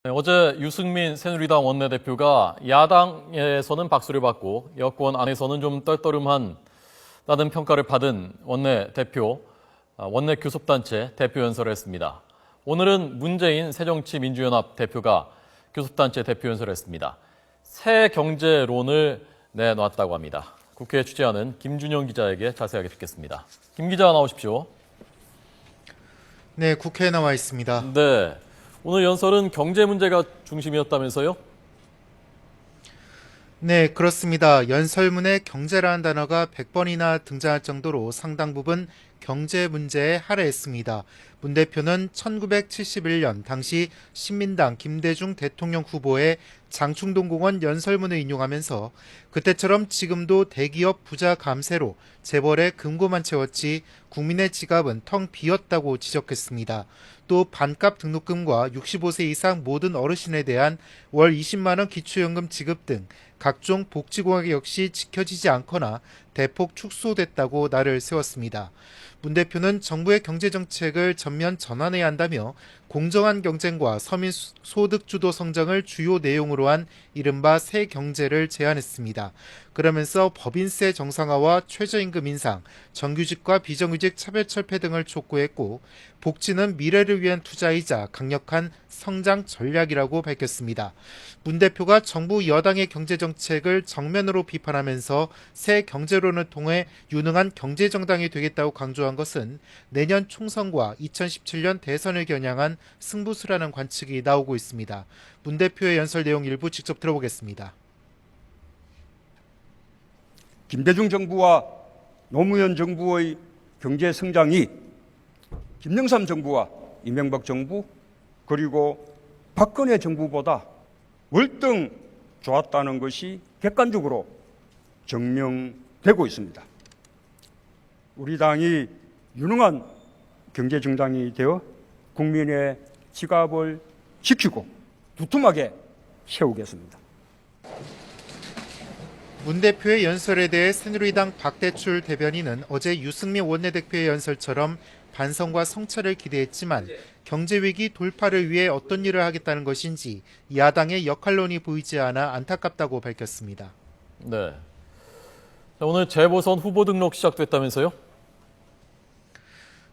네, 어제 유승민 새누리당 원내대표가 야당에서는 박수를 받고 여권 안에서는 좀 떨떠름하다는 평가를 받은 원내대표, 원내 교섭단체 대표 연설을 했습니다. 오늘은 문재인 새정치민주연합 대표가 교섭단체 대표 연설을 했습니다. 새 경제론을 내놨다고 합니다. 국회에 취재하는 김준영 기자에게 자세하게 듣겠습니다. 김 기자 나오십시오. 네, 국회에 나와 있습니다. 네, 오늘 연설은 경제 문제가 중심이었다면서요? 네, 그렇습니다. 연설문에 경제라는 단어가 100번이나 등장할 정도로 상당 부분 경제 문제에 할애했습니다. 문 대표는 1971년 당시 신민당 김대중 대통령 후보의 장충동공원 연설문을 인용하면서 그때처럼 지금도 대기업 부자 감세로 재벌의 금고만 채웠지 국민의 지갑은 텅 비었다고 지적했습니다. 또 반값 등록금과 65세 이상 모든 어르신에 대한 월 20만 원 기초연금 지급 등 각종 복지공약 역시 지켜지지 않거나 대폭 축소됐다고 날을 세웠습니다. 문 대표는 정부의 경제정책을 전면 전환해야 한다며 공정한 경쟁과 서민 소득주도 성장을 주요 내용으로 한 이른바 새 경제를 제안했습니다. 그러면서 법인세 정상화와 최저임금 인상, 정규직과 비정규직 차별철폐 등을 촉구했고 복지는 미래를 위한 투자이자 강력한 성장 전략이라고 밝혔습니다. 문 대표가 정부 여당의 경제정책을 정면으로 비판하면서 새 경제론을 통해 유능한 경제정당이 되겠다고 강조한 것은 내년 총선과 2017년 대선을 겨냥한 승부수라는 관측이 나오고 있습니다. 문 대표의 연설 내용 일부 직접 들어보겠습니다. 김대중 정부와 노무현 정부의 경제 성장이 김영삼 정부와 이명박 정부 그리고 박근혜 정부보다 월등 좋았다는 것이 객관적으로 증명되고 있습니다. 우리 당이 유능한 경제정당이 되어 국민의 지갑을 지키고 두툼하게 세우겠습니다. 문 대표의 연설에 대해 새누리당 박대출 대변인은 어제 유승민 원내대표의 연설처럼 반성과 성찰을 기대했지만 경제위기 돌파를 위해 어떤 일을 하겠다는 것인지 야당의 역할론이 보이지 않아 안타깝다고 밝혔습니다. 네. 자, 오늘 재보선 후보 등록 시작됐다면서요?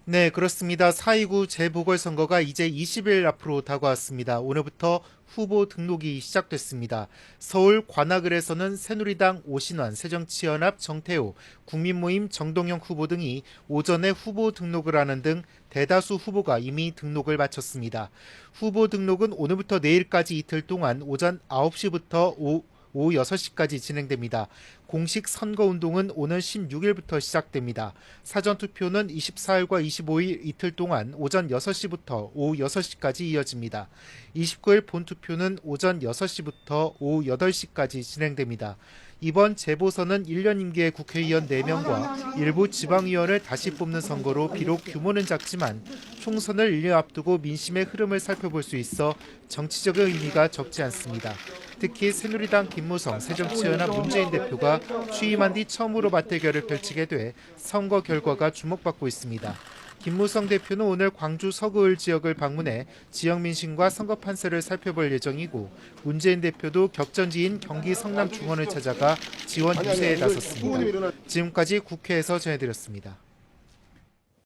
네, 그렇습니다. 4.29 재보궐선거가 이제 20일 앞으로 다가왔습니다. 오늘부터 후보 등록이 시작됐습니다. 서울 관악을에서는 새누리당 오신환, 새정치연합 정태호, 국민모임 정동영 후보 등이 오전에 후보 등록을 하는 등 대다수 후보가 이미 등록을 마쳤습니다. 후보 등록은 오늘부터 내일까지 이틀 동안 오전 9시부터 오후 6시까지 진행됩니다. 공식 선거운동은 오는 16일부터 시작됩니다. 사전투표는 24일과 25일 이틀 동안 오전 6시부터 오후 6시까지 이어집니다. 29일 본투표는 오전 6시부터 오후 8시까지 진행됩니다. 이번 재보선은 1년 임기의 국회의원 4명과 일부 지방의원을 다시 뽑는 선거로 비록 규모는 작지만 총선을 1년 앞두고 민심의 흐름을 살펴볼 수 있어 정치적인 의미가 적지 않습니다. 특히 새누리당 김무성, 새정치연합 문재인 대표가 취임한 뒤 처음으로 맞대결을 펼치게 돼 선거 결과가 주목받고 있습니다. 김무성 대표는 오늘 광주 서구을 지역을 방문해 지역 민심과 선거 판세를 살펴볼 예정이고 문재인 대표도 격전지인 경기 성남 중원을 찾아가 지원 유세에 나섰습니다. 지금까지 국회에서 전해드렸습니다.